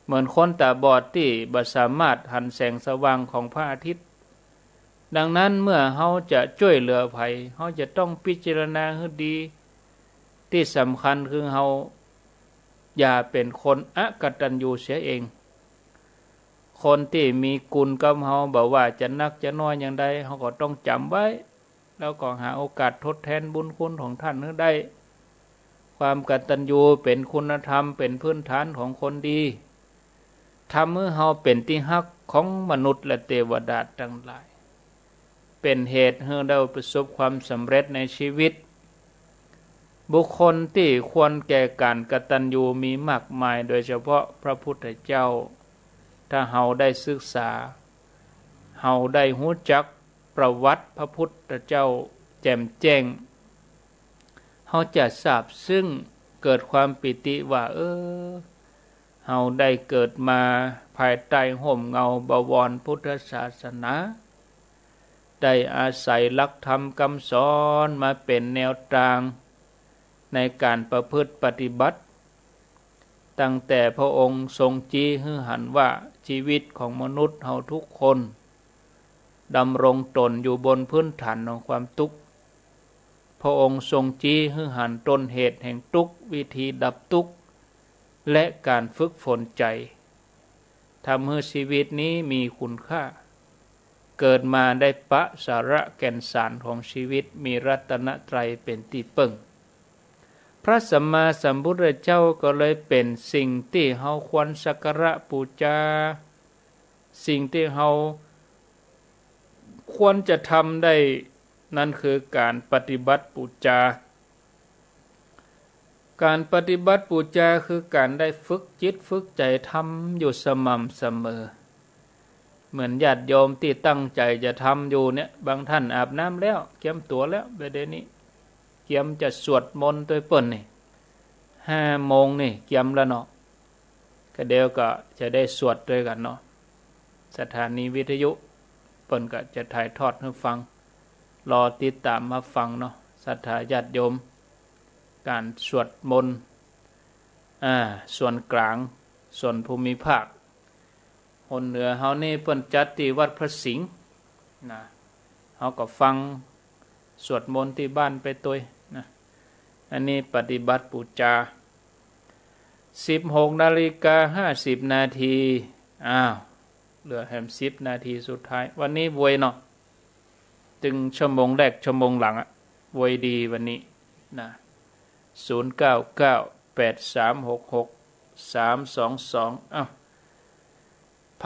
เหมือนคนตาบอดที่บ่สามารถหันแสงสว่างของพระอาทิตย์ดังนั้นเมื่อเขาจะช่วยเหลือภัยเขาจะต้องพิจารณาให้ดีที่สำคัญคือเขา อย่าเป็นคนอกตัญญูเสียเอง คนที่มีกุลกับเฮาบอกว่าจะนักจะน้อยอย่างใดเฮาก็ต้องจำไว้แล้วก็หาโอกาสทดแทนบุญคุณของท่านให้ได้ความกตัญญูเป็นคุณธรรมเป็นพื้นฐานของคนดีทำให้เฮาเป็นที่ฮักของมนุษย์และเทวดาทั้งหลายเป็นเหตุให้เราประสบความสำเร็จในชีวิตบุคคลที่ควรแก่การกตัญญูมีมากมายโดยเฉพาะพระพุทธเจ้าถ้าเฮาได้ศึกษาเฮาได้รู้จักประวัติพระพุทธเจ้าแจ่มแจ้งเฮาจะทราบซึ่งเกิดความปิติว่าเฮาได้เกิดมาภายใต้ห่มเงาบวรพุทธศาสนาได้อาศัยหลักธรรมคำสอนมาเป็นแนวทางในการประพฤติปฏิบัติตั้งแต่พระองค์ทรงชี้ให้หันว่าชีวิตของมนุษย์เฮาทุกคนดำรงตนอยู่บนพื้นฐานของความทุกข์พระองค์ทรงชี้ให้หันต้นเหตุแห่งทุกข์วิธีดับทุกข์และการฝึกฝนใจทำให้ชีวิตนี้มีคุณค่าเกิดมาได้ปะสาระแก่นสารของชีวิตมีรัตนตรัยเป็นที่พึ่งพระสัมมาสัมพุทธเจ้าก็เลยเป็นสิ่งที่เฮาควรสักการะบูชาสิ่งที่เฮาควรจะทำได้นั่นคือการปฏิบัติบูชาการปฏิบัติบูชาคือการได้ฝึกจิตฝึกใจทำอยู่สม่ำเสมอเหมือนญาติโยมที่ตั้งใจจะทำอยู่เนี่ยบางท่านอาบน้ำแล้วเตรียมตัวแล้วเดี๋ยวนี้เตรียมจะสวดมนต์ตัวเปิ้นนี่5 โมงนี่เตรียมแล้วเนาะก็เดี๋ยวก็จะได้สวดด้วยกันเนาะสถานีวิทยุเปิ้นก็จะถ่ายทอดให้ฟังรอติดตามมาฟังเนาะศรัทธาญาติโยมการสวดมนต์ส่วนกลางส่วนภูมิภาคคนเหนือเฮานี่เปิ้นจัดที่วัดพระสิงห์นะเฮาก็ฟังสวดมนต์ที่บ้านไปตัวนะอันนี้ปฏิบัติบูชา 16:50 นาทีเหลือแฮม10 นาทีสุดท้ายวันนี้บวยเนาะถึงชั่วโมงแรกชั่วโมงหลังบวยดีวันนี้นะ0998366322ไผ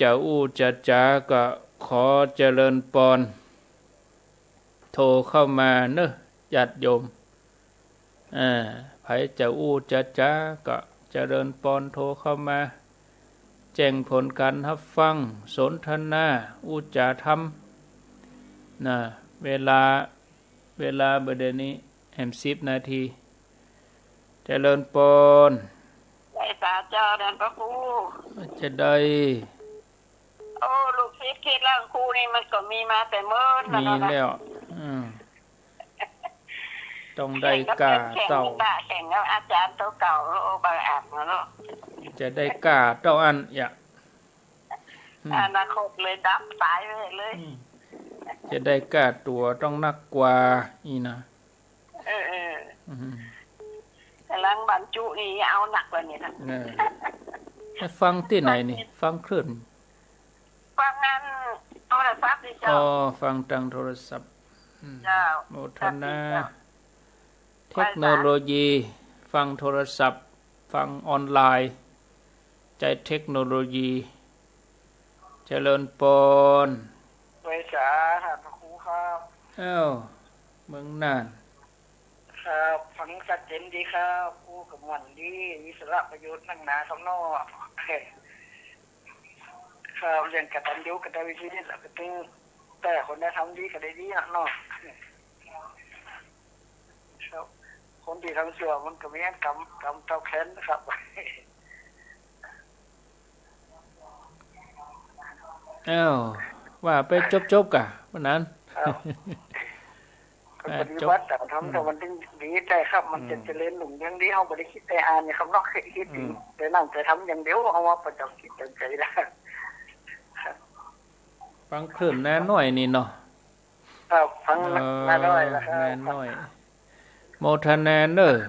จะอู้จะจาก็ขอเจริญปอนโทรเข้ามาเนอะญาติโยมไผจะอู้จะจาก็เจริญปอนโทรเข้ามาแจ้งผลการรับฟังสนทนาอู้จาธรรมนะเวลาเบอร์นี้แฮม10 นาทีเจริญปอนได้สาเจ้าเดินพระครูจะได้ลูกศิษย์คิดเรื่องครูนี่มันก็มีมาแต่เมื่อมีแล้วต้องได้กล้าเต่าแข่งกับอาจารย์เก่าบางอ่านเนาะจะได้กล้าเต่าอันอนาคตเลยดับตายเลยจะได้กล้าตัวต้องนักกว่าอีนะกำลังบรรจุนี่เอาหนักเลยนี่นะฟังที่ไหนนี่ฟังคลื่นฟังงานโทรศัพท์นี่เจ้าฟังทางโทรศัพท์โมทนาเทคโนโลยีฟังโทรศัพท์ฟังออนไลน์ใจเทคโนโลยีเจริญปนไว้สาหาพระครูครับเมืองน่านครับฟังชัดเจนดีครับครูกับมันดีมีสาระประโยชน์นั่งหนาข้างนอกครับเรื่องกตัญญูกตเวทีนี่แหละก็คือแต่คนได้ทำดีก็ได้ดีเนาะครับคนที่ทำเสื่อมันก็มีกรรมเท่าแค้นนะครับว่าไปจบกะวันนั้นปฏิบัติแต่ทำแต่มันดีใจครับมันจะเจริญหนุ่มอย่างนี้เขาไม่ได้คิดแต่อ่านเนี่ยครับนอกคิดแต่นั่งแต่ทำอย่างเดียวเอาว่าประจำคิดจำใจได้ฟังคลื่นแน่น้อยนี่เนาะฟังแน่น้อยนะครับแน่น้อยโมทนาเนอร์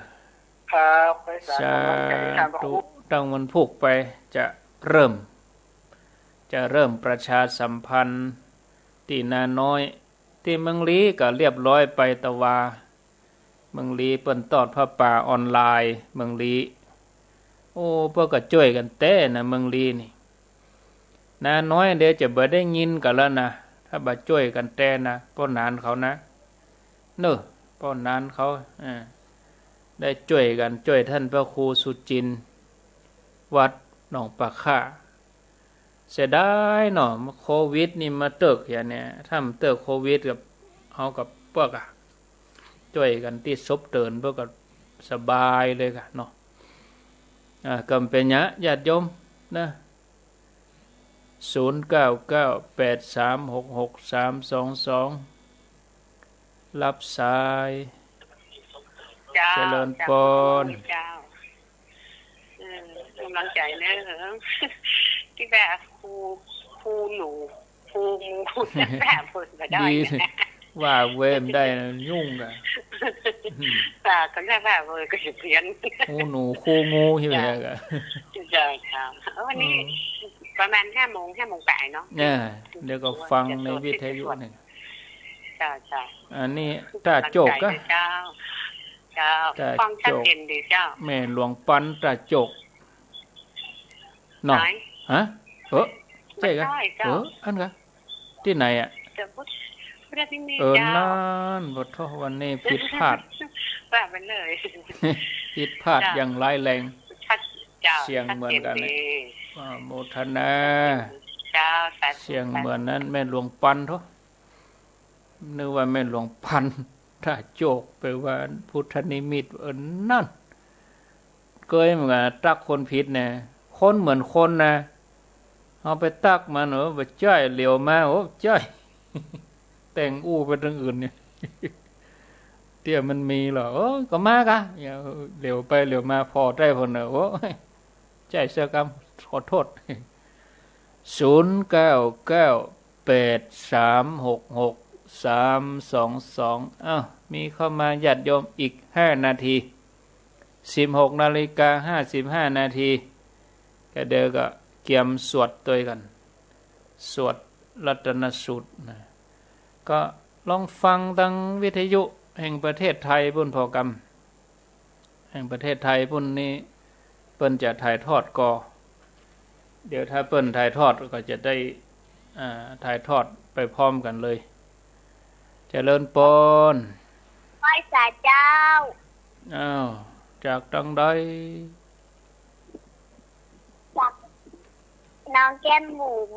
ค ครับไปสา สา ธุใจทานพระ ธุ ครู ตั้งวันพุกไปจะเริ่มประชาสัมพันธ์ที่นาน้อยที่เมืองลีก็เรียบร้อยไปตะวาเมืองลีเปิ้นตอดผ้าป่าออนไลน์เมืองลีโอ้เพิ่นก็ช่วยกันเต้นะเมืองลีนี่นาน้อยเดี๋ยวจะบ่ได้ยินกันแล้วนะถ้าบ่ช่วยกันเต้นะป้อนานเขานะเนอะป้อนานเขาได้ช่วยกันช่วยท่านพระครูสุจินต์วัดหนองปากค่าเสียดายเนาะโควิดนี่มาเติกอย่างเนี้ยถ้ามันเติกโควิดกับเฮากับพวกช่วยกันที่ซบเตินเพื่อก็สบายเลยค่ะเนาะกำเป็นยะญาติโยมนะ0998366322รับสายเจริญพรกำลังใจเนอะที่แบบครูหนูครูงูแบบเปิดมาได้ว่าเวมได้ยุ่งอ่ะก็ได้แบบก็จะเพี้ยนงูหนูคู่งูใช่ไหมกะจะครับวันนี้ประมาณ5:08เนาะเนี่ยเดี๋ยวก็ฟังในวิทยุนี่จ้าอันนี้ตาโจกก็เจ้าฟังชัดเจนดีเจ้าแม่หลวงปันตาโจกเนาะฮะใช่กันอันกะที่ไหนอ่ะนั่นบทวันนี้ผิดพลาดแบบไปเลยผิดพลาดอย่างร้ายแรงเสียงเหมือนกันโมทนาเสียงเหมือนนั้นแม่หลวงปันเถอะนึกว่าแม่หลวงพันถ้าโจกไปว่าพุทธนิมิตนั่นเคยเหมือนกันตักคนผิดเนี่ยคนเหมือนคนนะเอาไปตักมาเนอะไปจ้อยเหลียวมาโอ้จ้อยแต่งอู้ไปทางอื่นเนี่ยเตี้ยมันมีเหรอก็มากะเหลียวไปเหลียวมาพอได้พอเนอะโอ้ใจเสียกรรมขอโทษ0998366322มีเข้ามาญาติโยมอีก5 นาที16:55 นาทีก็เดี๋ยวก็เกียมสวดตัวกันสวดรัตนสูตรนะก็ลองฟังทางวิทยุแห่งประเทศไทยพุ่นพอกรรมแห่งประเทศไทยพุ่นนี้เปิ้นจะถ่ายทอดก็เดี๋ยวถ้าเปิ้นถ่ายทอดก็จะได้ถ่ายทอดไปพร้อมกันเลยเจริญปนไหว้สาเจ้าจากตังใดจากน้องแก้มบุ๋ม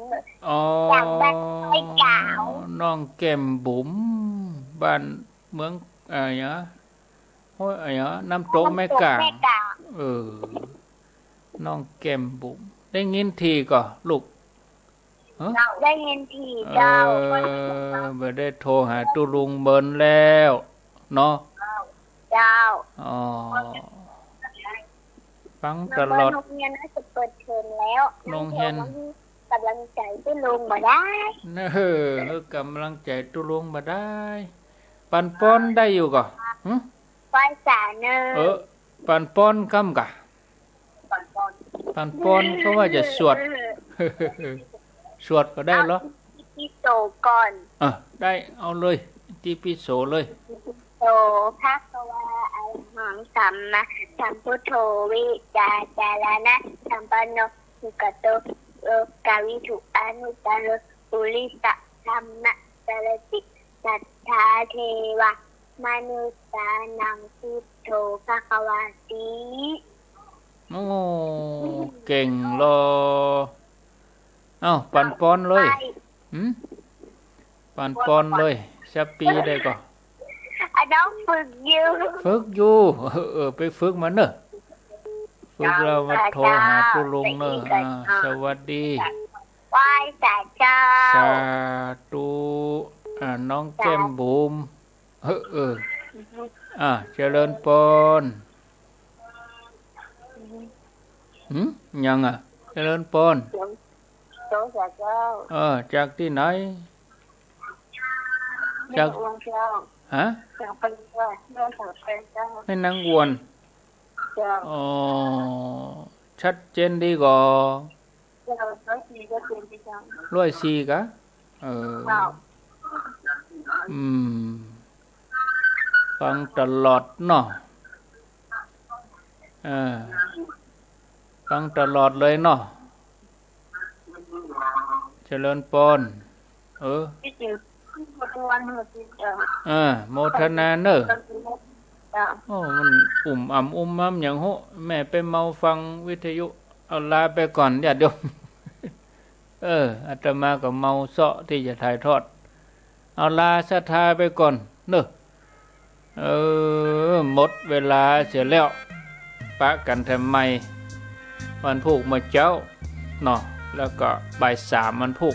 จากบ้านไร่เก๋าน้องแก้มบุ๋มบ้านเมืองเนาะโอ้ยเนาะน้ำตกแม่กาน้องแก้มบุ๋มได้ยินทีก็ลูกได้ยินทีเจ้าบ่ได้โทรหาตุลุงเบิ่นแล้วเนาะเจ้าฟังตลอดโรงเรียนน่าจะเปิดเทอมแล้ว โรงเรียนกำลังใจตุลุงมาได้กำลังใจตุลุงมาได้ปันป้อนได้อยู่ก่อไหว้สาเนอปันป้อนคำกะปันป้อนเขาว่าจะสวดก็ได้เหรอที่โตก่อนได้เอาเลยที่ปิโสเลยโตภะคะวะอะระหังสัมมาสัมพุทโธวิจาจารณะสัมปันโนสุขโตโลกาวิถุอนุตตรปุริสธรรมะจรติสัทธาเทวมนุสสานังพุทโธภะคะวะติโอ้เก่งเลยปันป้อนเลยปันป้อนเลยสักปีได้ก็น้องฝึกอยู่ไปฝึกมาเนอะฝึกเรามาโทรหาตุลุงเนอะสวัสดีไหว้สาเจ้าสาธุน้องแก้มบุ๋มเจริญพรยังเจริญพรจากที่ไหนจากฮะไม่นางวน เจ้า อ๋อชัดเจนดีกว่า เจ้าร้อยสี่ก็เป็นที่เจ้า 104กะเออ เจ้า อืมฟังตลอดเนาะฟังตลอดเลยเนาะเจริญพรที่จริงทุกวันเมื่อที่เจ้า โมทนาเนอะ เจ้า โอ้มันอ้ำอย่างโหแม่ไปเมาฟังวิทยุเอาลาไปก่อนญาติโยม อาตมาก็เมาเสาะที่จะถ่ายทอดเอาลาศรัทธาไปก่อนเนอะหมดเวลาเสียแล้วปะกันทำไมวันพุธเมื่อเจ้าเนาะแล้วก็บ่าย 3วันพุธ